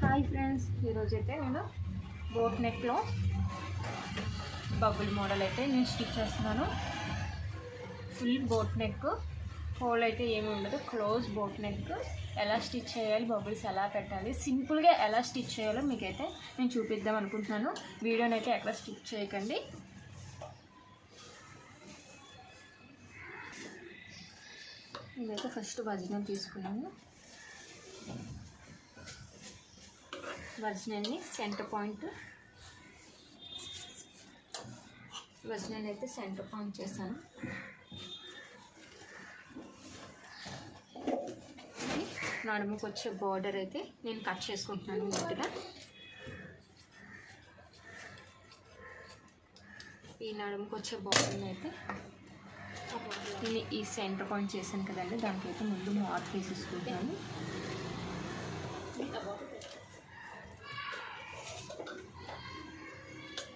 Hi friends, ఈరోజు అయితే నేను బోట్ నెక్లో బబుల్ మోడల్ అయితే నేను స్టిచ్ చేస్తున్నాను. ఫుల్ బోట్ నెక్, హోల్ అయితే ఏమి ఉండదు, క్లోజ్ బోట్ నెక్. ఎలా స్టిచ్ చేయాలి, బబుల్స్ ఎలా పెట్టాలి, సింపుల్గా ఎలా స్టిచ్ చేయాలో మీకైతే నేను చూపిద్దాం అనుకుంటున్నాను. వీడియోని అయితే ఎక్కడ స్టిచ్ చేయకండి. నేనైతే ఫస్ట్ వజనం తీసుకున్నాను. వజనాన్ని సెంటర్ పాయింట్, వజనాన్ని అయితే సెంటర్ పాయింట్ చేశాను. నడుముకు వచ్చే బార్డర్ అయితే నేను కట్ చేసుకుంటున్నాను నీట్గా. ఈ నడుముకు వచ్చే బార్డర్ని అయితే నేను ఈ సెంటర్ పాయింట్ చేశాను కదండి, దానికైతే ముందు మార్క్ వేసేసుకుంటాను.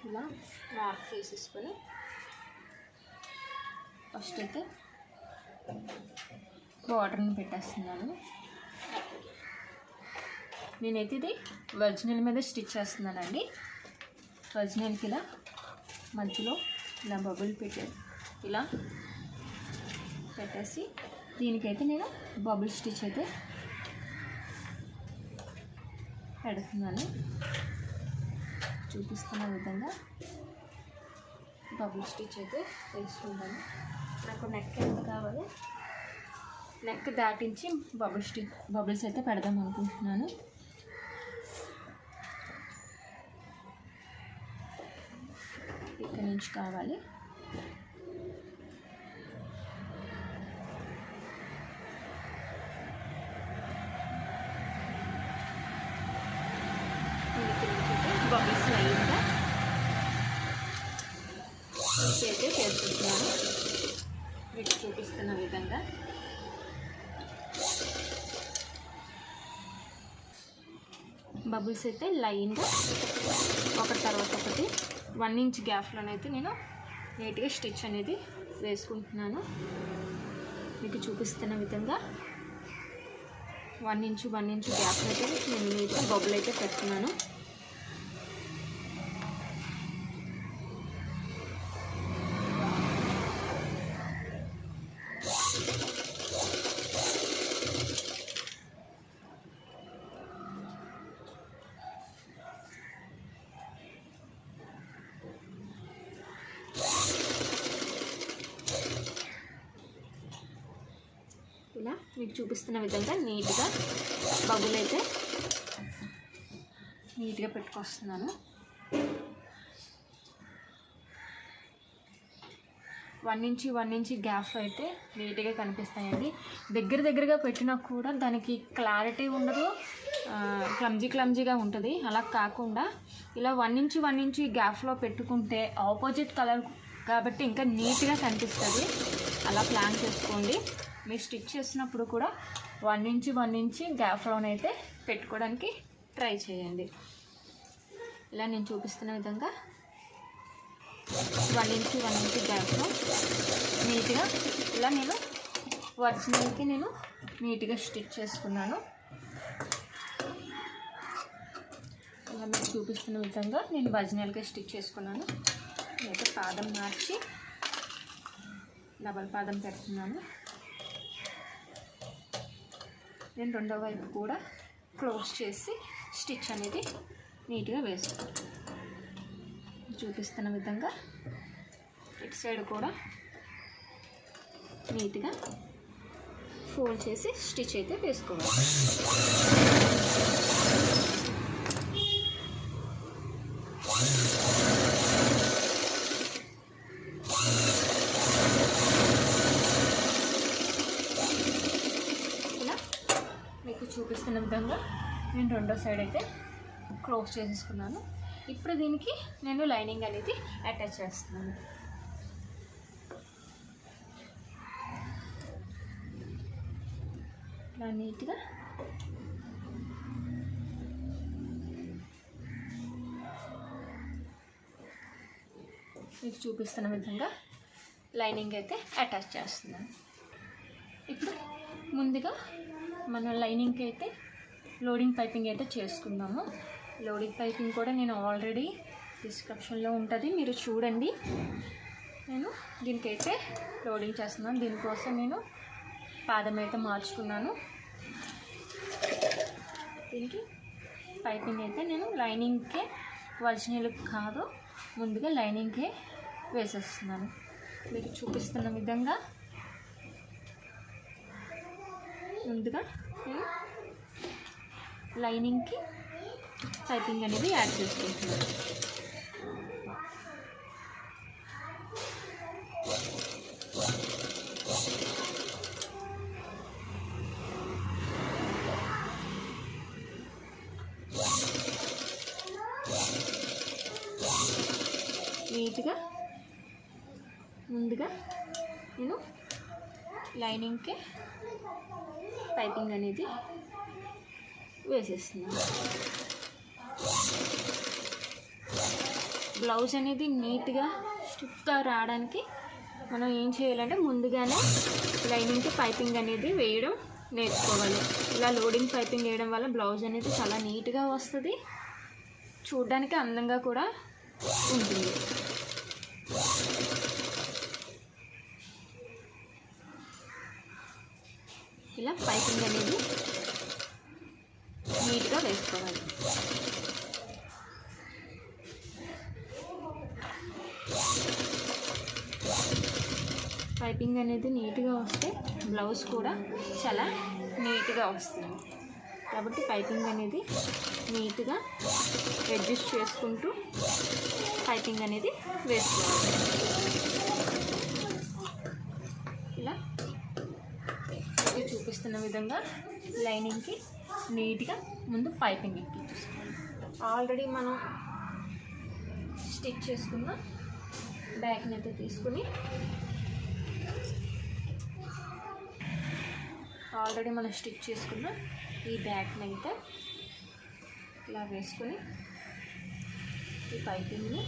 ఇలా మార్క్ వేసేసుకొని ఫస్ట్ అయితే బార్డర్ని పెట్టేస్తున్నాను. నేనైతే ఇది ఒరిజినల్ మీద స్టిచ్ చేస్తున్నానండి. ఒరిజినల్కి ఇలా మధ్యలో ఇలా బబుల్ ఇలా పెట్టేసి దీనికైతే నేను బబుల్ స్టిచ్ అయితే పెడుతున్నాను. చూపిస్తున్న విధంగా బబుల్ స్టిచ్ అయితే వేసుకుంటాను. నాకు నెక్ ఎంత కావాలి, నెక్ దాటించి బబుల్స్ అయితే పెడదాం అనుకుంటున్నాను. ఇక్కడ నుంచి కావాలి. బబుల్స్ లైన్గా అయితే చేసుకుంటున్నాను. మీకు చూపిస్తున్న విధంగా బబుల్స్ అయితే లైన్గా ఒకటి తర్వాత ఒకటి 1 ఇంచ్ గ్యాప్లోనైతే నేను నీట్గా స్టిచ్ అనేది వేసుకుంటున్నాను. మీకు చూపిస్తున్న విధంగా 1 ఇంచ్ గ్యాప్లో అయితే నేను నీట్గా బబుల్ అయితే పెడుతున్నాను. ఇలా మీకు చూపిస్తున్న విధంగా నీట్గా బబుల్ అయితే నీట్గా పెట్టుకొస్తున్నాను. 1 ఇంచ్ గ్యాప్ అయితే నీట్గా కనిపిస్తాయండి. దగ్గరగా పెట్టినా కూడా దానికి క్లారిటీ ఉండదు, క్లమ్జీగా ఉంటుంది. అలా కాకుండా ఇలా 1 ఇంచ్ గ్యాప్లో పెట్టుకుంటే ఆపోజిట్ కలర్ కాబట్టి ఇంకా నీట్గా కనిపిస్తుంది. అలా ప్లాన్ చేసుకోండి. మీరు స్టిచ్ చేసినప్పుడు కూడా 1 ఇంచ్ గ్యాప్లోనైతే పెట్టుకోవడానికి ట్రై చేయండి. ఇలా నేను చూపిస్తున్న విధంగా 1 ఇంచ్ గ్యాప్లో నీట్గా ఇలా నేను ఒరిజినల్కి నేను నీట్గా స్టిచ్ చేసుకున్నాను. ఇలా మీకు చూపిస్తున్న విధంగా నేను ఒరిజినల్గా స్టిచ్ చేసుకున్నాను. నేనైతే పాదం మార్చి డబల్ పాదం పెడుతున్నాను. నేను రెండో వైపు కూడా క్లోజ్ చేసి స్టిచ్ అనేది నీట్గా వేస్తాను. చూపిస్తున్న విధంగా ఇటు సైడ్ కూడా నీట్గా ఫోల్డ్ చేసి స్టిచ్ అయితే వేసుకోవాలి. మీకు చూపిస్తున్న విధంగా నేను రెండో సైడ్ అయితే క్లోజ్ చేసేసుకున్నాను. ఇప్పుడు దీనికి నేను లైనింగ్ అనేది అటాచ్ చేస్తున్నాను. ఇలా నీట్గా మీకు చూపిస్తున్న విధంగా లైనింగ్ అయితే అటాచ్ చేస్తున్నాను. ఇప్పుడు ముందుగా మన లైనింగ్కి అయితే లోడింగ్ పైపింగ్ అయితే చేసుకుందాము. లోడింగ్ పైపింగ్ కూడా నేను ఆల్రెడీ డిస్క్రిప్షన్లో ఉంటుంది, మీరు చూడండి. నేను దీనికైతే లోడింగ్ చేస్తున్నాను. దీనికోసం నేను పాదం అయితే మార్చుకున్నాను. దీనికి పైపింగ్ అయితే నేను లైనింగ్కే, ఒరిజినల్ కాదు, ముందుగా లైనింగ్కే వేసేస్తున్నాను. మీకు చూపిస్తున్న విధంగా ముందుగా నేను లైనింగ్కి పైపింగ్ అనేది యాడ్ చేసుకుంటున్నాను. నీట్గా ముందుగా నేను లైనింగ్కి పైపింగ్ అనేది వేసేస్తున్నాను. బ్లౌజ్ అనేది నీట్గా స్టిఫ్గా రావడానికి మనం ఏం చేయాలంటే ముందుగానే లైనింగ్కి పైపింగ్ అనేది వేయడం నేర్చుకోవాలి. ఇలా లోడింగ్ పైపింగ్ వేయడం వల్ల బ్లౌజ్ అనేది చాలా నీట్గా వస్తుంది, చూడడానికి అందంగా కూడా ఉంటుంది. ఇలా పైపింగ్ అనేది నీట్గా వేసుకోవాలి. పైపింగ్ అనేది నీట్గా వస్తే బ్లౌజ్ కూడా చాలా నీట్గా వస్తుంది. కాబట్టి పైపింగ్ అనేది నీట్గా అడ్జస్ట్ చేసుకుంటూ పైపింగ్ అనేది వేసుకోవాలి. ఇలా చూపిస్తున్న విధంగా లైనింగ్కి నీట్గా ముందు పైపింగ్ ఎక్కించేసుకోవాలి. ఆల్రెడీ మనం స్టిచ్ చేసుకున్న బ్యాగ్ని అయితే తీసుకుని ఈ బ్యాగ్ని అయితే ఇలా వేసుకొని ఈ పైపింగ్ని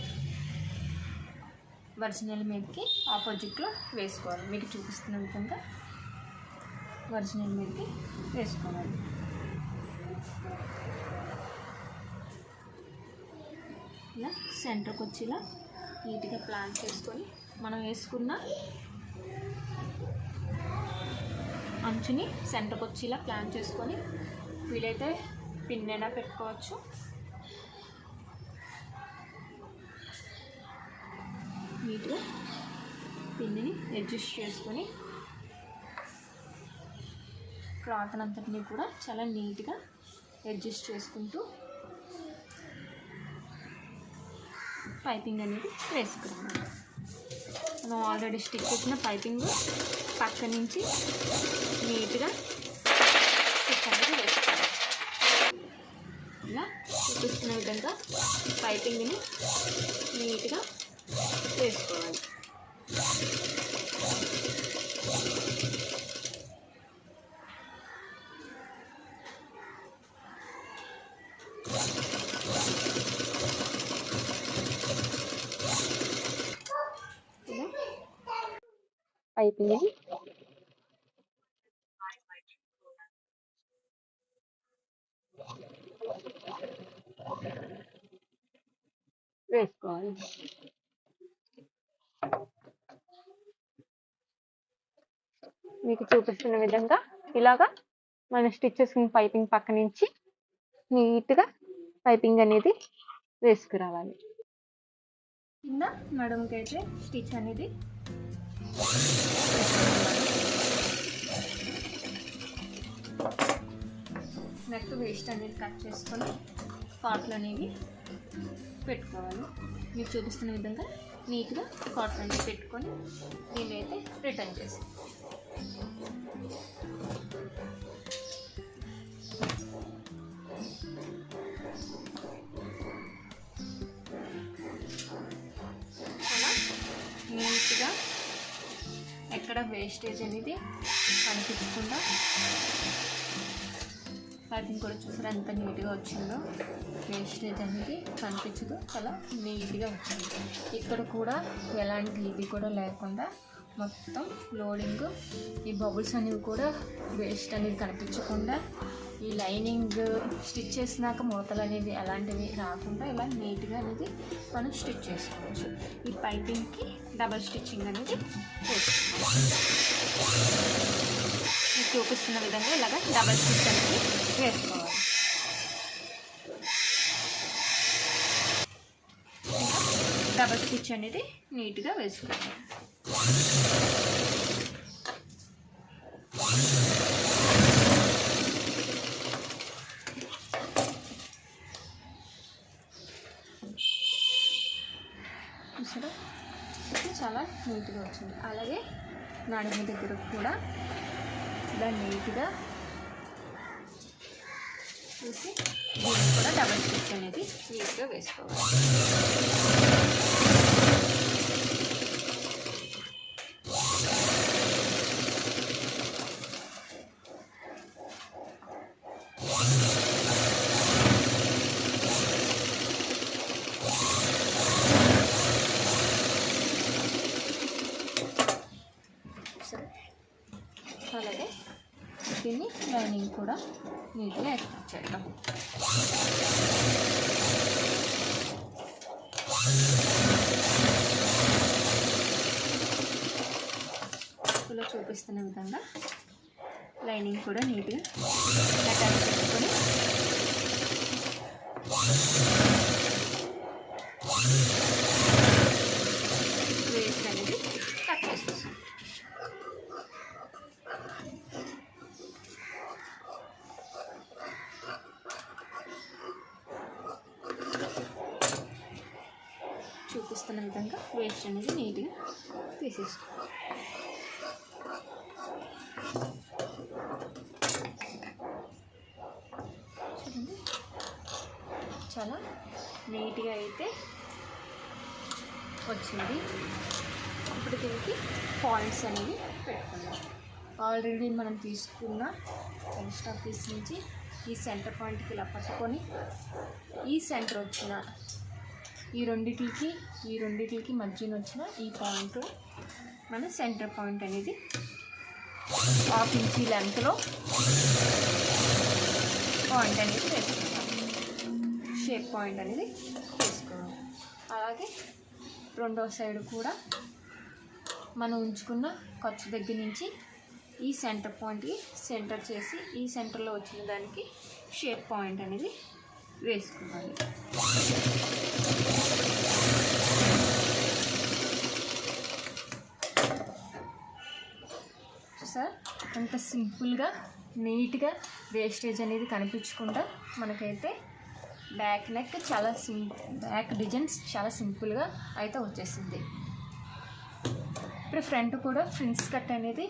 ఒరిజినల్ మీదకి ఆపోజిట్లో వేసుకోవాలి. మీకు చూపిస్తున్న విధంగా ఒరిజినల్ మీదకి వేసుకోవాలి. ఇలా సెంటర్కి వచ్చి ఇలా నీట్గా ప్లాన్ చేసుకొని మనం వేసుకున్న అంచుని సెంటర్కి వచ్చి ఇలా ప్లాన్ చేసుకొని వీలైతే పిన్ అయినా పెట్టుకోవచ్చు. నీట్గా పిన్ని అడ్జస్ట్ చేసుకొని క్లాత్ అంతటిని కూడా చాలా నీట్గా అడ్జస్ట్ చేసుకుంటూ పైపింగ్ అనేది వేసుకున్నాము. మనం ఆల్రెడీ స్టిక్ చేసిన పైపింగ్ పక్క నుంచి నీట్గా స్టిచ్ అనేది వేసుకోవాలి. ఇలా చూపిస్తున్న విధంగా పైపింగ్ని నీట్గా వేసుకోవాలి. పైపింగ్ వేసుకోవాలి. మీకు చూపిస్తున్న విధంగా ఇలాగా మన స్టిచ్ చేసుకున్న పైపింగ్ పక్క నుంచి నీట్గా పైపింగ్ అనేది వేసుకురావాలి. కింద నడుముకైతే స్టిచ్ అనేది నెక్ వేస్ట్ అనేది కట్ చేసుకొని కాట్లు అనేవి పెట్టుకోవాలి. మీకు చూపిస్తున్న విధంగా నీట్గా కాట్లు అనేది పెట్టుకొని దీన్ని అయితే రిటర్న్ చేసి అలా నీట్గా ఎక్కడ వేస్టేజ్ అనేది కనిపించకుండా పైపింగ్ కూడా చూసారు ఎంత నీట్గా వచ్చిందో. వేస్టేజ్ అనేది కనిపించదు, చాలా నీట్గా వచ్చింది. ఇక్కడ కూడా ఎలాంటి ఇది కూడా లేకుండా మొత్తం లోడింగ్, ఈ బబుల్స్ అనేవి కూడా వేస్ట్ అనేది కనిపించకుండా ఈ లైనింగ్ స్టిచ్ చేసినాక మూతలు అనేవి అలాంటివి రాకుండా ఇలా నీట్గా అనేది మనం స్టిచ్ చేసుకోవచ్చు. ఈ పైపింగ్కి డబల్ స్టిచ్చింగ్ అనేది చేసుకోవాలి. చూపిస్తున్న విధంగా ఇలాగ డబల్ స్టిచ్ అనేది వేసుకోవాలి. డబల్ స్టిచ్ అనేది నీట్గా వేసుకోవాలి. చూసారా, చాలా నీట్గా వచ్చింది. అలాగే నడుము దగ్గర కూడా ఇలా నీట్గా చూసి దీన్ని కూడా డబల్ స్టిచ్ అనేది నీట్గా వేసుకోవాలి. అలాగే దీన్ని లైనింగ్ కూడా నీట్గా అటాచ్ చేద్దాం. ఇలా చూపిస్తున్న విధంగా లైనింగ్ కూడా నీట్గా అటాచ్ చేసుకొని వేస్ట్ అనేది కట్ చేసేస్తాం. చూపిస్తున్న విధంగా వేస్ట్ అనేది నీట్గా తీసేసుకోవాలి. చూడండి, చాలా నీట్గా అయితే వచ్చింది. ఇప్పుడు దీనికి పాయింట్స్ అనేవి పెట్టుకుందాం. ఆల్రెడీ మనం తీసుకున్న ఎక్స్ట్రా పీస్ నుంచి ఈ సెంటర్ పాయింట్కి ఇలా పట్టుకొని ఈ సెంటర్ వచ్చిన ఈ రెండిటికి మధ్యన వచ్చిన ఈ పాయింట్ మన సెంటర్ పాయింట్ అనేది 1/2 ఇంచ్ లెంత్లో పాయింట్ అనేది వేసుకోవాలి. షేప్ పాయింట్ అనేది వేసుకోవాలి. అలాగే రెండో సైడ్ కూడా మనం ఉంచుకున్న ఖర్చు దగ్గర నుంచి ఈ సెంటర్ పాయింట్కి సెంటర్ చేసి ఈ సెంటర్లో వచ్చిన దానికి షేప్ పాయింట్ అనేది వేసుకోవాలి. సార్ అంత సింపుల్గా నీట్గా వేస్టేజ్ అనేది కనిపించకుండా మనకైతే బ్యాక్ నెక్ చాలా బ్యాక్ డిజైన్స్ చాలా సింపుల్గా అయితే వచ్చేసింది. ఇప్పుడు ఫ్రంట్ కూడా ఫ్రిన్స్ కట్ అనేది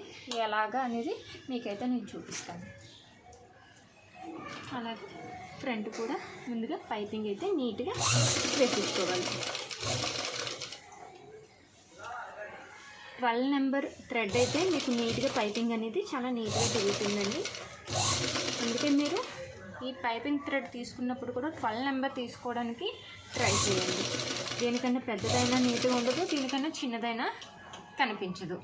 ఎలాగా అనేది మీకైతే నేను చూపిస్తాను. అలాగే ఫ్రంట్ కూడా ముందుగా పైపింగ్ అయితే నీట్గా వేసుకోవాలి. 12 నెంబర్ థ్రెడ్ అయితే మీకు నీట్గా పైపింగ్ అనేది చాలా నీట్గా తిరుగుతుందండి. అందుకే మీరు ఈ పైపింగ్ థ్రెడ్ తీసుకున్నప్పుడు కూడా 12 నెంబర్ తీసుకోవడానికి ట్రై చేయండి. దీనికన్నా పెద్దదైనా నీట్గా ఉండదు, దీనికన్నా చిన్నదైనా కనిపించదు.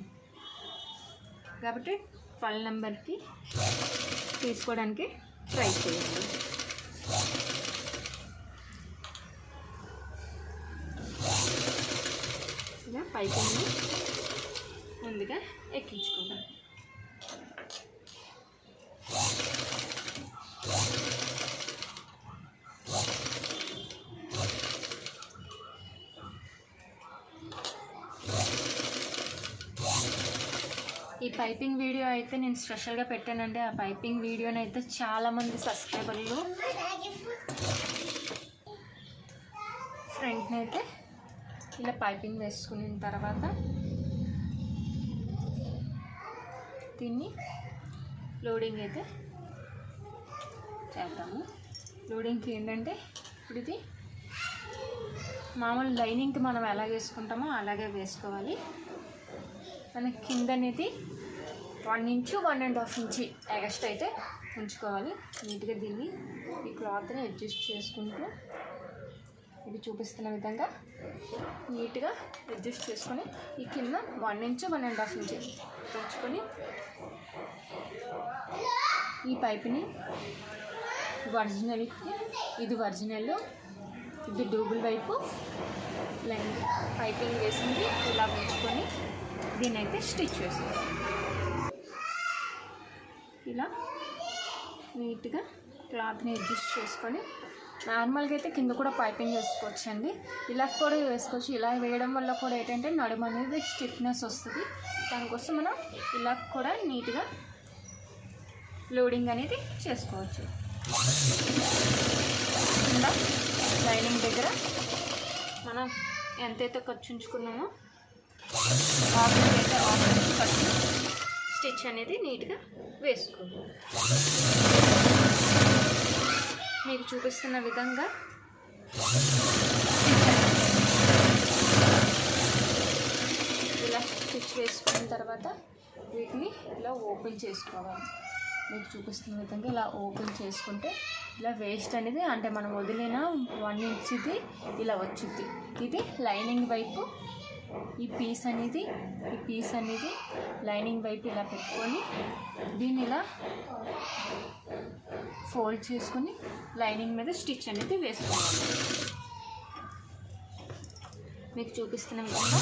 కాబట్టి 12 నెంబర్కి తీసుకోవడానికి ట్రై చేయండి. ఇలా పైపింగ్ని ముందుగా ఎక్కించుకుందాం. ఈ పైపింగ్ వీడియో అయితే నేను స్పెషల్గా పెట్టానండి. ఆ పైపింగ్ వీడియోని అయితే చాలామంది సబ్స్క్రైబర్లు ఫ్రంట్ని అయితే ఇలా పైపింగ్ వేసుకున్న తర్వాత దీన్ని లోడింగ్ అయితే చేద్దాము. లోడింగ్కి ఏంటంటే ఇప్పుడు ఇది మామూలు లైనింగ్కి మనం ఎలా వేసుకుంటామో అలాగే వేసుకోవాలి. మనకి కింద అనేది 1 ఇంచు 1.5 ఇంచి ఎగస్ట్ అయితే ఉంచుకోవాలి. నీట్గా దీన్ని ఈ క్లాత్ని అడ్జస్ట్ చేసుకుంటూ ఇది చూపిస్తున్న విధంగా నీట్గా అడ్జస్ట్ చేసుకొని ఈ కింద 1 ఇంచు 1.5 ఇంచి ఉంచుకొని ఈ పైపుని ఒరిజినల్కి, ఇది ఒరిజినల్, ఇది డబుల్ వైపు లైన్ పైపింగ్ వేసింది ఇలా ఉంచుకొని దీన్ని అయితే స్టిచ్ చేసుకోవాలి. ఇలా నీట్గా క్లాత్ని అడ్జస్ట్ చేసుకొని, నార్మల్గా అయితే కింద కూడా పైపింగ్ వేసుకోవచ్చు అండి, ఇలా కూడా వేసుకోవచ్చు. ఇలా వేయడం వల్ల కూడా ఏంటంటే నడుము అనేది స్టిఫ్నెస్ వస్తుంది. దానికోసం మనం ఇలా కూడా నీట్గా లోడింగ్ అనేది చేసుకోవచ్చు. కింద లైనింగ్ దగ్గర మనం ఎంతైతే ఖర్చు ఉంచుకున్నామో అయితే ఖర్చు స్టిచ్ అనేది నీట్గా వేసుకోవాలి. మీకు చూపిస్తున్న విధంగా ఇలా స్టిచ్ వేసుకున్న తర్వాత వీటిని ఇలా ఓపెన్ చేసుకోవాలి. మీకు చూపిస్తున్న విధంగా ఇలా ఓపెన్ చేసుకుంటే ఇలా వేస్ట్ అనేది అంటే మనం వదిలిన 1 ఇంచ్ది ఇలా వచ్చింది. ఇది లైనింగ్ వైపు ఈ పీస్ అనేది లైనింగ్ వైపు ఇలా పెట్టుకొని దీన్ని ఇలా ఫోల్డ్ చేసుకొని లైనింగ్ మీద స్టిచ్ అనేది వేసుకోవాలి. మీకు చూపిస్తున్న విధంగా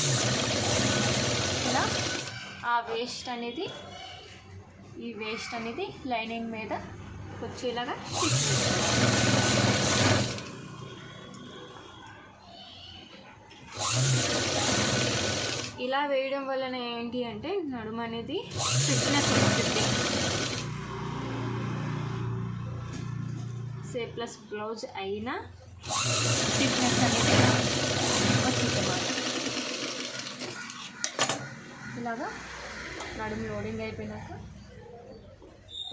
ఇలా ఆ వేస్ట్ అనేది లైనింగ్ మీద వచ్చేలాగా స్టిచ్ చేసుకోవాలి. ఇలా వేయడం వలన ఏంటి అంటే నడుము అనేది ఫిట్నెస్ వస్తుంది. ప్లస్ బ్లౌజ్ అయినా ఫిట్నెస్ అనేది వచ్చిందన్నమాట. ఇలాగా నడుము లోడింగ్ అయిపోయినాక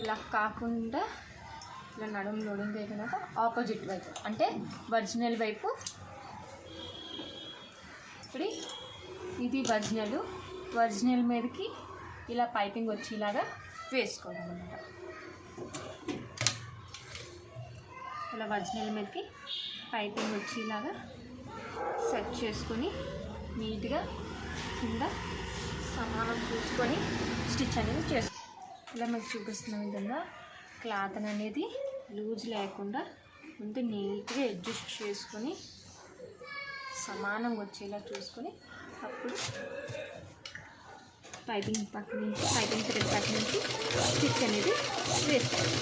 ఇలా కాకుండా ఇలా నడుము లోడింగ్ అయిపోయినాక ఆపోజిట్ వైపు అంటే ఒరిజినల్ వైపు, ఇప్పుడు ఇది ఒరిజినల్ మీదకి ఇలా పైపింగ్ వచ్చేలాగా వేసుకోవాలన్నమాట. ఇలా ఒరిజినల్ మీదకి పైపింగ్ వచ్చేలాగా సెట్ చేసుకొని నీట్గా కింద సమానం చూసుకొని స్టిచ్ అనేది చేసుకోవాలి. ఇలా మీకు చూపిస్తున్న విధంగా క్లాత్ అనేది లూజ్ లేకుండా ముందు నీట్గా అడ్జస్ట్ చేసుకొని సమానంగా వచ్చేలా చూసుకొని అప్పుడు పైపింగ్ థ్రెడ్ పక్క నుంచి స్టిచ్ అనేది వేసుకోవాలి.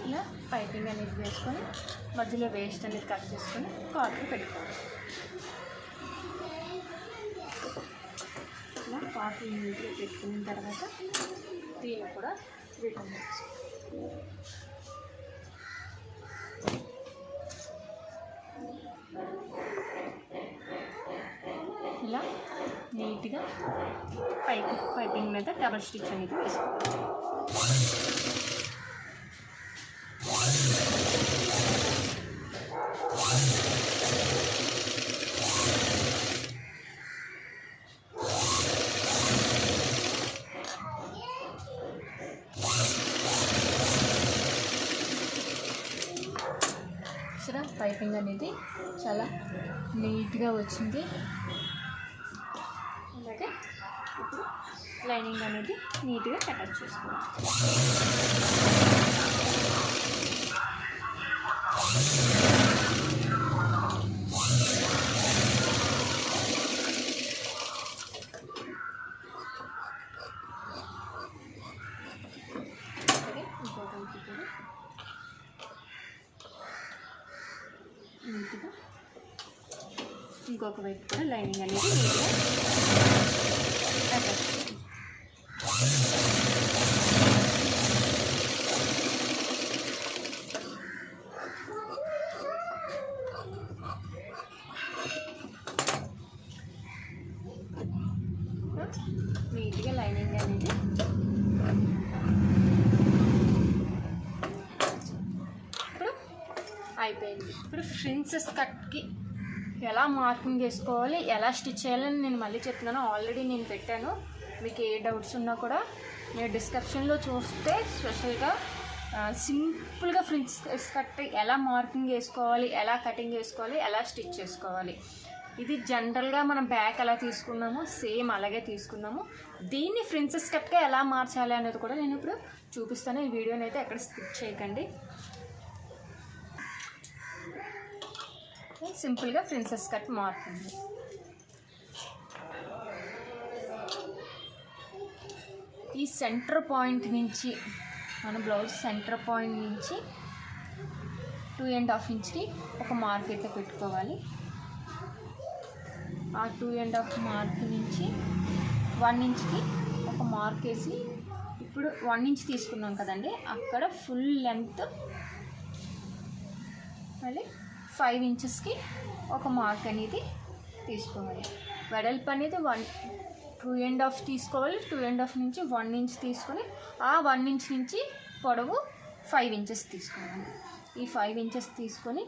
ఇలా పైపింగ్ అనేది వేసుకొని మధ్యలో వేస్ట్ అనేది కట్ చేసుకొని కాటన్ పెట్టుకోవాలి. ఇలా కాటన్ నీట్గా పెట్టుకున్న తర్వాత దీన్ని కూడా రిటర్న్ చేసుకోవాలి. ఇలా నీట్గా పైపింగ్ మీద డబల్ స్టిచ్ అనేది వేసుకోవాలి. పైపింగ్ అనేది చాలా నీట్గా వచ్చింది. అలాగే ఇప్పుడు లైనింగ్ అనేది నీట్గా అటాచ్ చేసుకోవాలి. నీట్గా ఇంకొక వైపు కూడా లైనింగ్ అనేది నీట్గా అటాచ్ చేయాలి. నీట్గా లైనింగ్ అనేది ఇప్పుడు అయిపోయింది. ఇప్పుడు ప్రిన్సెస్ కట్కి ఎలా మార్కింగ్ వేసుకోవాలి, ఎలా స్టిచ్ చేయాలని నేను మళ్ళీ చెప్తున్నాను. ఆల్రెడీ నేను పెట్టాను. మీకు ఏ డౌట్స్ ఉన్నా కూడా మీరు డిస్క్రిప్షన్లో చూస్తే స్పెషల్గా సింపుల్గా ప్రిన్సెస్ కట్ ఎలా మార్కింగ్ వేసుకోవాలి, ఎలా కటింగ్ వేసుకోవాలి, ఎలా స్టిచ్ చేసుకోవాలి, ఇది జనరల్గా మనం బ్యాక్ ఎలా తీసుకున్నామో సేమ్ అలాగే తీసుకున్నాము. దీన్ని ప్రిన్సెస్ కట్గా ఎలా మార్చాలి అనేది కూడా నేను ఇప్పుడు చూపిస్తాను. ఈ వీడియోని అయితే ఎక్కడ స్కిప్ చేయకండి. సింపుల్గా ప్రిన్సెస్ కట్ మారుతుంది. ఈ సెంటర్ పాయింట్ నుంచి మన బ్లౌజ్ సెంటర్ పాయింట్ నుంచి 2.5 ఇంచ్కి ఒక మార్క్ అయితే పెట్టుకోవాలి. ఆ 2.5 మార్క్ నుంచి 1 ఇంచ్కి ఒక మార్క్ వేసి, ఇప్పుడు 1 ఇంచ్ తీసుకున్నాం కదండి, అక్కడ ఫుల్ లెంత్ మళ్ళీ 5 ఇంచెస్కి ఒక మార్క్ అనేది తీసుకోవాలి. వెడల్పు అనేది 2.5 తీసుకోవాలి. 2.5 నుంచి 1 ఇంచ్ తీసుకొని ఆ 1 ఇంచ్ నుంచి పొడవు 5 ఇంచెస్ తీసుకోవాలి. ఈ 5 ఇంచెస్ తీసుకొని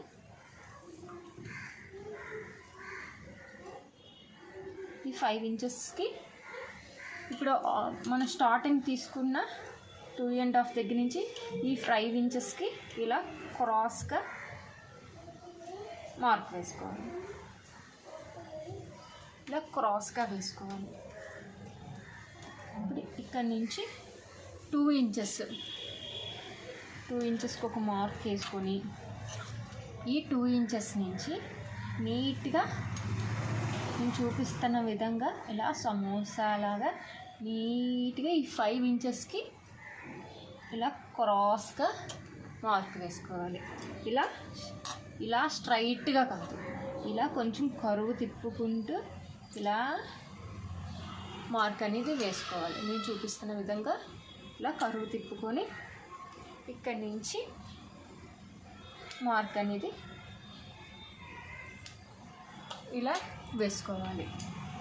ఈ 5 ఇంచెస్కి ఇప్పుడు మనం స్టార్టింగ్ తీసుకున్న 2.5 దగ్గర నుంచి ఈ 5 ఇంచెస్కి ఇలా క్రాస్గా మార్క్ వేసుకోవాలి. ఇలా క్రాస్గా వేసుకోవాలి. ఇప్పుడు ఇక్కడ నుంచి 2 ఇంచెస్కి ఒక మార్క్ వేసుకొని ఈ 2 ఇంచెస్ నుంచి నీట్గా నేను చూపిస్తున్న విధంగా ఇలా సమోసాలాగా నీట్గా ఈ 5 ఇంచెస్కి ఇలా క్రాస్గా మార్క్ వేసుకోవాలి. ఇలా స్ట్రైట్గా కాదు, ఇలా కొంచెం కరువు తిప్పుకుంటూ ఇలా మార్క్ అనేది వేసుకోవాలి. నేను చూపిస్తున్న విధంగా ఇలా కరువు తిప్పుకొని ఇక్కడి నుంచి మార్క్ అనేది ఇలా వేసుకోవాలి.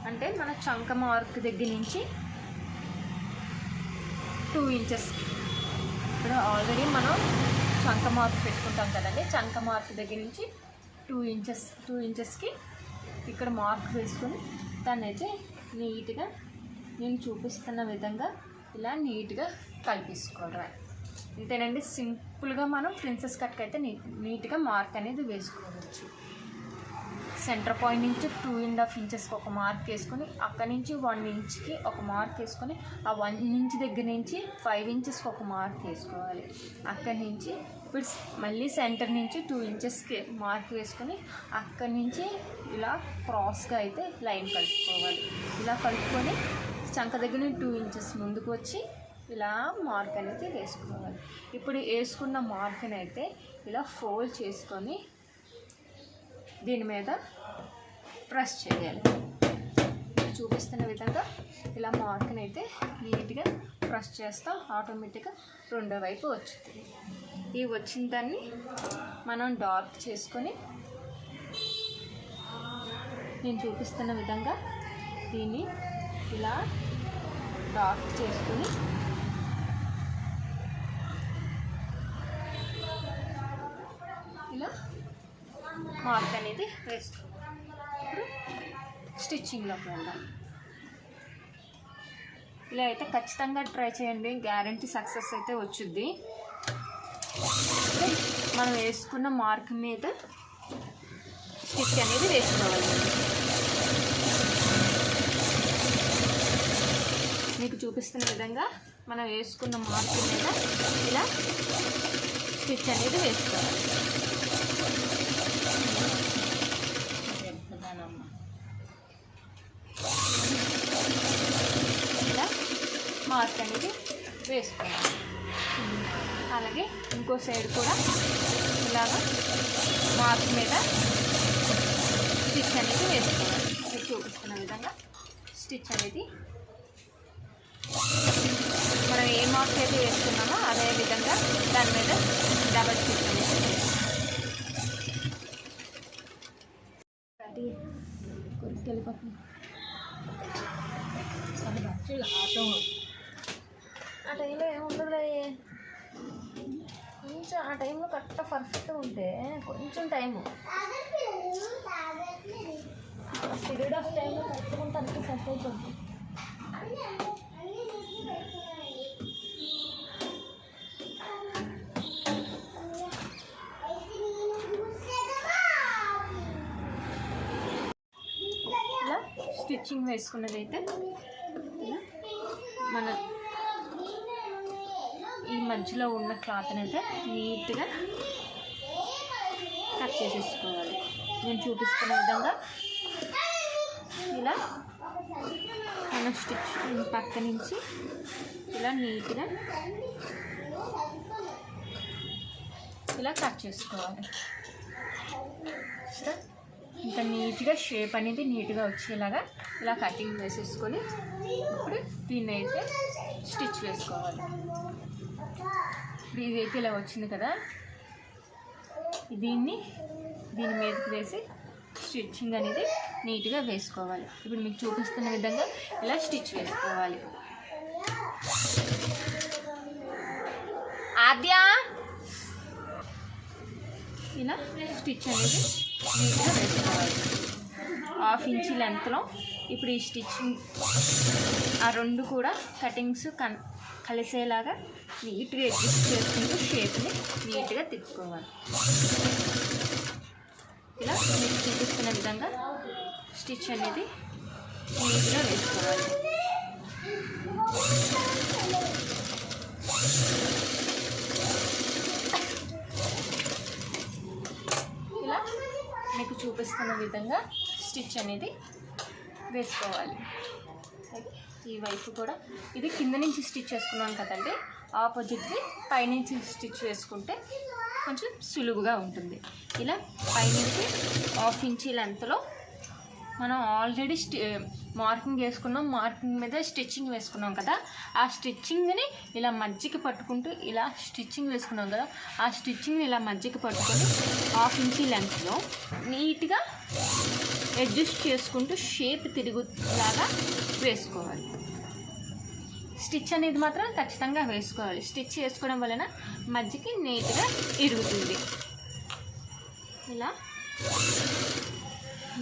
అంటే మన చంక మార్క్ దగ్గర నుంచి 2 ఇంచెస్, ఇప్పుడు ఆల్రెడీ మనం చంక మార్క్ పెట్టుకుంటాం కదండి, చంక మార్క్ దగ్గర నుంచి 2 ఇంచెస్కి ఇక్కడ మార్క్ వేసుకొని దాన్ని అయితే నీట్గా నేను చూపిస్తున్న విధంగా ఇలా నీట్గా కలిపేసుకోవడం. అంతేనండి, సింపుల్గా మనం ప్రిన్సెస్ కట్కి అయితే నీట్గా మార్క్ అనేది వేసుకోవచ్చు. సెంటర్ పాయింట్ నుంచి 2.5 ఇంచెస్కి ఒక మార్క్ వేసుకొని అక్కడి నుంచి 1 ఇంచ్కి ఒక మార్క్ వేసుకొని ఆ 1 ఇంచ్ దగ్గర నుంచి 5 ఇంచెస్కి ఒక మార్క్ వేసుకోవాలి. అక్కడి నుంచి ఇప్పుడు మళ్ళీ సెంటర్ నుంచి 2 ఇంచెస్కి మార్క్ వేసుకొని అక్కడి నుంచి ఇలా క్రాస్గా అయితే లైన్ కలుపుకోవాలి. ఇలా కలుపుకొని చంక దగ్గర 2 ఇంచెస్ ముందుకు వచ్చి ఇలా మార్క్ అనేది వేసుకోవాలి. ఇప్పుడు వేసుకున్న మార్క్ని అయితే ఇలా ఫోల్డ్ చేసుకొని దీని మీద ప్రెస్ చేయాలి. చూపిస్తున్న విధంగా ఇలా మార్క్ని అయితే నీట్గా ప్రెస్ చేస్తా ఆటోమేటిక్గా రెండో వైపు వచ్చింది. ఈ వచ్చిన దాన్ని మనం డార్క్ చేసుకొని నేను చూపిస్తున్న విధంగా దీన్ని ఇలా డార్క్ చేసుకొని ఇలా మార్క్ అనేది వేసుకోవాలి. ఇప్పుడు స్టిచ్చింగ్లోకి వెళ్దాం. ఇలా అయితే ఖచ్చితంగా ట్రై చేయండి, గ్యారంటీ సక్సెస్ అయితే వచ్చుద్ది. మనం వేసుకున్న మార్క్ మీద స్టిచ్ అనేది వేసుకోవాలి. మీకు చూపిస్తున్న విధంగా మనం వేసుకున్న మార్క్ మీద ఇలా స్టిచ్ అనేది వేసుకోవాలి. ఇలా మార్క్ అనేది వేసుకోవాలి. అలాగే ఇంకో సైడ్ కూడా ఇలాగా మార్క్ మీద స్టిచ్ అనేది వేసుకోవాలి. మీకు చూపిస్తున్న విధంగా స్టిచ్ అనేది మనం ఏ మార్క్ అయితే వేసుకున్నామో అదే విధంగా దాని మీద డబల్ స్టిచ్ అనేది వెళ్ళిపోతుంది. ఆ టైంలో ఏముండదు, కొంచెం ఆ టైంలో కరెక్ట్గా పర్ఫెక్ట్గా ఉంటే కొంచెం టైము పీరియడ్ ఆఫ్ టైంలో కరెక్ట్గా ఉంటే అంతే సెట్ అయిపోతుంది. స్టిచ్చింగ్ వేసుకున్నదైతే మన ఈ మధ్యలో ఉన్న క్లాత్ని అయితే నీట్గా కట్ చేసేసుకోవాలి. నేను చూపిస్తున్న విధంగా ఇలా మన స్టిచ్ పక్క నుంచి ఇలా నీట్గా ఇలా కట్ చేసుకోవాలి. ఇంత నీట్గా షేప్ అనేది నీట్గా వచ్చేలాగా ఇలా కటింగ్ వేసేసుకొని ఇప్పుడు దీన్ని అయితే స్టిచ్ వేసుకోవాలి. ఇప్పుడు ఇదైతే ఇలా వచ్చింది కదా, దీని మీదకి వేసి స్టిచ్చింగ్ అనేది నీట్గా వేసుకోవాలి. ఇప్పుడు మీకు చూపిస్తున్న విధంగా ఇలా స్టిచ్ వేసుకోవాలి. ఆద్య ఇలా స్టిచ్ అనేది నీట్గా వేసుకోవాలి. 1/2 ఇంచ్ లెంత్లో ఇప్పుడు ఈ స్టిచ్చింగ్ ఆ రెండు కూడా కటింగ్స్ కలిసేలాగా నీట్గా అడ్జస్ట్ చేసుకుంటూ షేప్ని నీట్గా తిప్పుకోవాలి. ఇలా మీకు చూపిస్తున్న విధంగా స్టిచ్ అనేది నీట్గా వేసుకోవాలి. ఇలా మీకు చూపిస్తున్న విధంగా స్టిచ్ అనేది వేసుకోవాలి. ఈ వైపు కూడా ఇది కింద నుంచి స్టిచ్ చేసుకున్నాం కదండి, ఆపోజిట్కి పైనుంచి స్టిచ్ వేసుకుంటే కొంచెం సులువుగా ఉంటుంది. ఇలా పైనుంచి 1/2 ఇంచ్ లెంత్లో మనం ఆల్రెడీ మార్కింగ్ వేసుకున్నాం, మార్కింగ్ మీద స్టిచ్చింగ్ వేసుకున్నాం కదా, ఆ స్టిచ్చింగ్ని ఇలా మధ్యకి పట్టుకుంటూ ఇలా స్టిచ్చింగ్ వేసుకున్నాం కదా, ఆ స్టిచ్చింగ్ని ఇలా మధ్యకి పట్టుకొని 1/2 ఇంచ్ లెంత్లో నీట్గా అడ్జస్ట్ చేసుకుంటూ షేప్ తిరుగులాగా వేసుకోవాలి. స్టిచ్ అనేది మాత్రం ఖచ్చితంగా వేసుకోవాలి. స్టిచ్ వేసుకోవడం వలన మధ్యకి నీట్గా ఇరుగుతుంది. ఇలా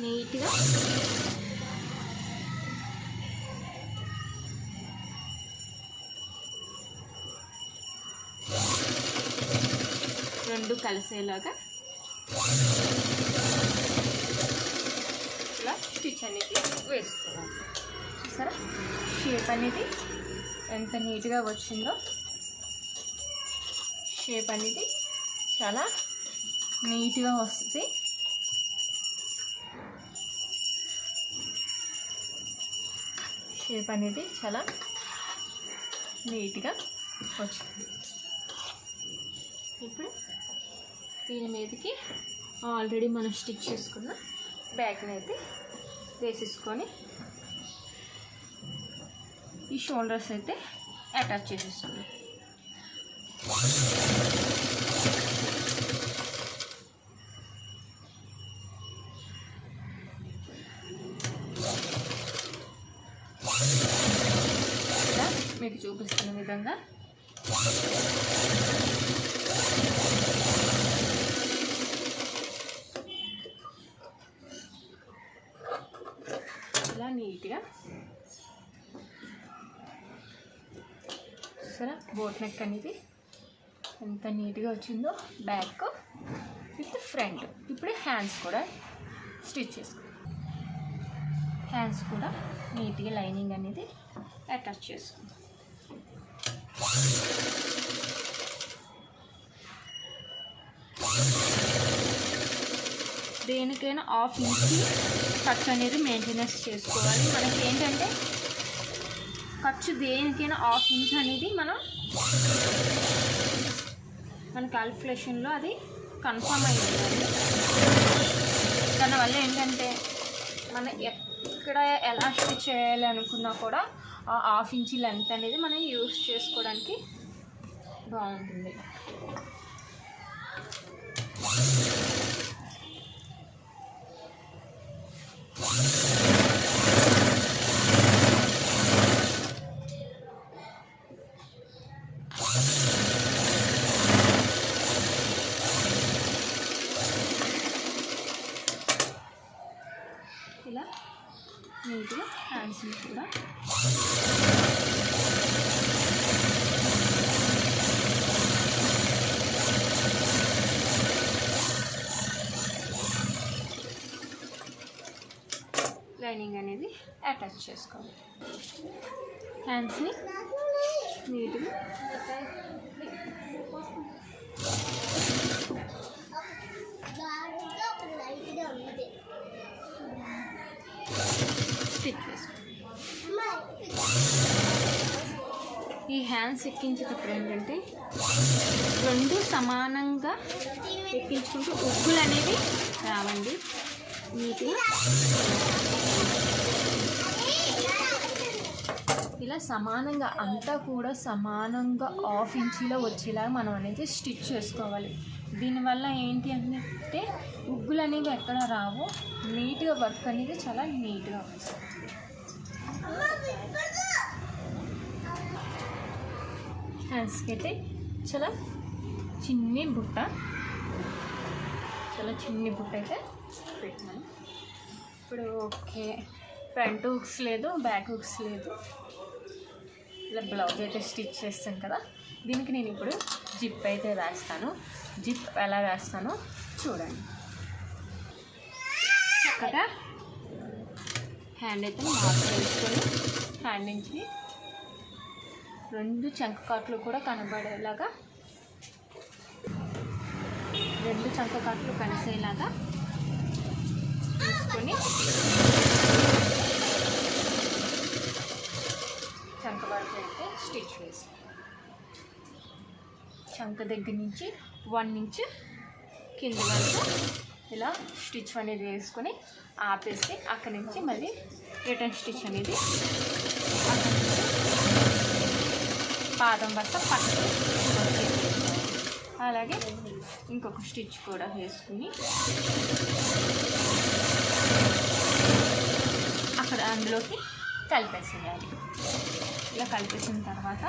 నీట్గా రెండు కలిసేలాగా ఇలా స్టిచ్ అనేది వేసుకోవాలి. చూసారా షేప్ అనేది ఎంత నీట్గా వచ్చిందో. షేప్ అనేది చాలా నీట్గా వస్తుంది. షేప్ అనేది చాలా నీట్గా వచ్చింది. ఇప్పుడు దీని మీదకి ఆల్రెడీ మనం స్టిచ్ చేసుకున్న బ్యాగ్ని అయితే వేసేసుకొని ఈ షోల్డర్స్ అయితే అటాచ్ చేసేసుకున్నాం. ఇలా మీకు చూపిస్తున్న విధంగా ఇలా నీట్గా సరే బోట్ నెక్ అనేది ఎంత నీట్గా వచ్చిందో, బ్యాక్ విత్ ఫ్రంట్. ఇప్పుడు హ్యాండ్స్ కూడా స్టిచ్ చేసుకో. హ్యాండ్స్ కూడా నీట్గా లైనింగ్ అనేది అటాచ్ చేసుకో. దేనికైనా 1/2 ఇంచ్ ఖర్చు అనేది మెయింటెనెన్స్ చేసుకోవాలి. మనకి ఏంటంటే ఖర్చు దేనికైనా 1/2 ఇంచ్ అనేది మన క్యాల్కులేషన్లో అది కన్ఫర్మ్ అయి ఉండాలి. దానివల్ల ఏంటంటే మనం ఎక్కడ ఎలా స్టిచ్ చేయాలి అనుకున్నా కూడా ఆ 1/2 ఇంచ్ లెంత్ అనేది మనం యూస్ చేసుకోవడానికి బాగుంటుంది. ఇలా నీట్గా హ్యాండ్స్ని కూడా లైనింగ్ అనేది అనేది అటాచ్ చేసుకోవాలి. హ్యాండ్స్ని నీట్గా స్టిచ్ చేసుకోవాలి. ఈ హ్యాండ్స్ ఎక్కించేటప్పుడు ఏంటంటే రెండు సమానంగా ఎక్కించుకుంటూ ఉగ్గులు అనేవి రావండి. నీట్గా ఇలా సమానంగా అంతా కూడా సమానంగా 1/2 ఇంచీలో వచ్చేలా మనం అనేది స్టిచ్ చేసుకోవాలి. దీనివల్ల ఏంటి అంటే ఉగ్గులు అనేవి ఎక్కడ రావు, నీట్గా వర్క్ అనేది చాలా నీట్గా వస్తుంది. హ్యాండ్స్కి అయితే చాలా చిన్ని బుట్ట అయితే పెట్టినాను. ఇప్పుడు ఓకే, ఫ్రంట్ హుక్స్ లేదు, బ్యాక్ హుక్స్ లేదు. ఇలా బ్లౌజ్ అయితే స్టిచ్ చేస్తాను కదా, దీనికి నేను ఇప్పుడు జిప్ అయితే వేస్తాను. జిప్ ఎలా వేస్తానో చూడండి. చక్కగా హ్యాండ్ అయితే మార్క్ వేసుకొని హ్యాండ్ నుంచి 2 చంక కాట్లు కూడా కనబడేలాగా, 2 చంక కాట్లు కలిసేలాగా తీసుకొని చంక వరకు అయితే స్టిచ్ వేసి, చంక దగ్గర నుంచి 1 ఇంచ్ కింద వరకు ఇలా స్టిచ్ అనేది వేసుకొని ఆపేసి అక్కడి నుంచి మళ్ళీ రిటర్న్ స్టిచ్ అనేది అక్కడి నుంచి పాదం వరకు పక్కకు అలాగే ఇంకొక స్టిచ్ కూడా వేసుకుని అక్కడ అందులోకి కలిపేసేయాలి. ఇలా కలిపేసిన తర్వాత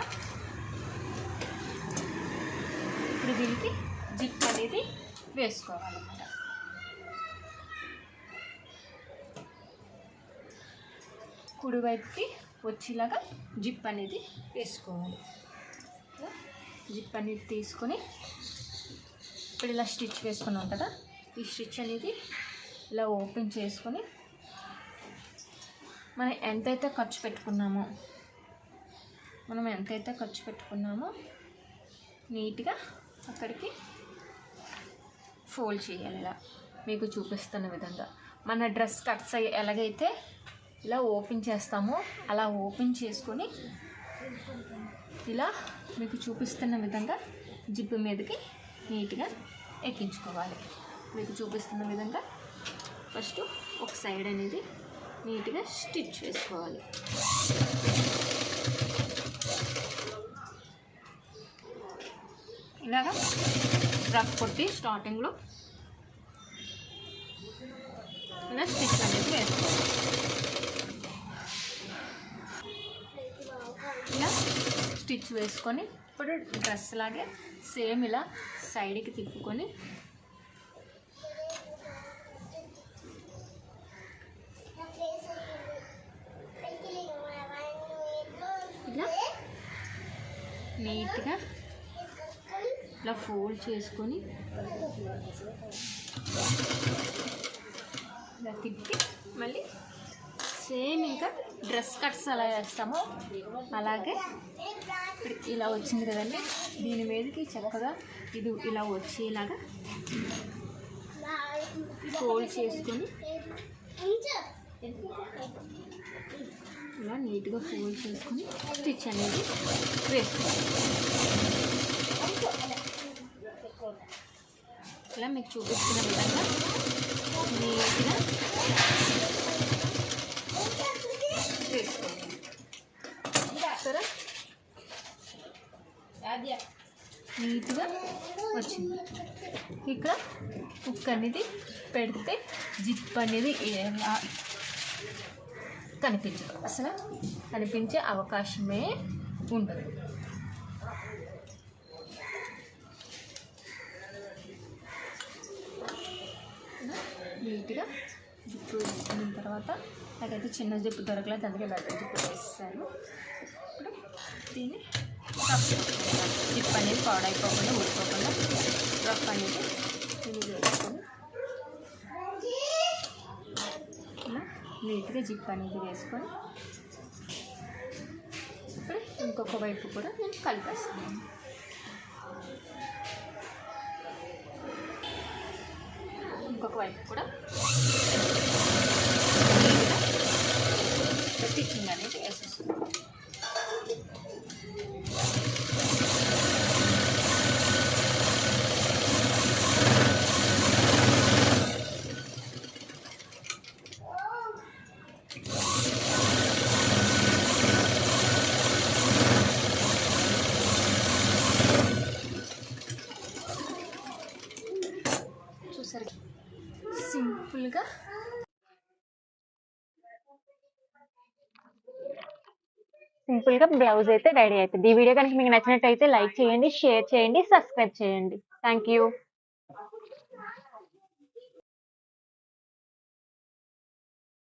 ఇప్పుడు దీనికి జిప్ అనేది వేసుకోవాలన్నమాట. కుడివైపుకి వచ్చేలాగా జిప్ అనేది వేసుకోవాలి. జిప్ అనేది తీసుకొని ఇప్పుడు ఇలా స్టిచ్ వేసుకున్నాం కదా, ఈ స్టిచ్ అనేది ఇలా ఓపెన్ చేసుకొని మనం ఎంతైతే ఖర్చు పెట్టుకున్నామో నీట్గా అక్కడికి ఫోల్డ్ చేయాలి. ఇలా మీకు చూపిస్తున్న విధంగా మన డ్రెస్ కట్స్ ఎలాగైతే ఇలా ఓపెన్ చేస్తామో అలా ఓపెన్ చేసుకొని ఇలా మీకు చూపిస్తున్న విధంగా జిప్ మీదకి నీట్గా ఎక్కించుకోవాలి. మీకు చూపిస్తున్న విధంగా ఫస్ట్ ఒక సైడ్ అనేది నీట్గా స్టిచ్ వేసుకోవాలి. ఇలాగా రఫ్ కొట్టి స్టార్టింగ్లో ఇలా స్టిచ్ అనేది వేసుకోవాలి. ఇలా స్టిచ్ వేసుకొని ఇప్పుడు డ్రెస్ లాగే సేమ్ ఇలా సైడ్కి తిప్పుకొని ఇలా నీట్గా ఇలా ఫోల్డ్ చేసుకొని ఇలా తిప్పి మళ్ళీ సేమ్ ఇంకా డ్రెస్ కట్స్ అలా వేస్తామో అలాగే ఇలా వచ్చింది కదండి, దీని మీదకి చక్కగా ఇది ఇలా వచ్చేలాగా ఫోల్డ్ చేసుకొని ఇలా నీట్గా ఫోల్డ్ చేసుకొని స్టిచ్ అనేది వేసుకోవాలి. ఇలా మీకు చూపిస్తున్న విధంగా నీట్గా వేసుకోవాలి. సరే, నీట్గా వచ్చింది. ఇక్కడ హుక్ అనేది పెడితే జిప్ అనేది కనిపించదు, అసలు కనిపించే అవకాశమే ఉండదు. నీట్గా జిప్పు వేసుకున్న తర్వాత నాకైతే చిన్న జిప్పు దొరకలేదు, అందుకే పెద్ద జిప్పు వేస్తాను. ఇప్పుడు దీన్ని జిప్ అనేది పాడైపోకుండా ఊడిపోకుండా రఫ్ అనేది దీన్ని వేసుకొని ఇలా నీట్గా జిప్ అనేది వేసుకొని ఇప్పుడు ఇంకొక వైపు కూడా నేను కలిపేస్తున్నాను. ఇంకొక వైపు కూడా స్టిచ్చింగ్ అనేది వేసేస్తున్నాను. చూసారు, సింపుల్గా బ్లౌజ్ అయితే రెడీ అవుతుంది. ఈ వీడియో కనుక మీకు నచ్చినట్టయితే లైక్ చేయండి, షేర్ చేయండి, సబ్స్క్రైబ్ చేయండి. Thank you.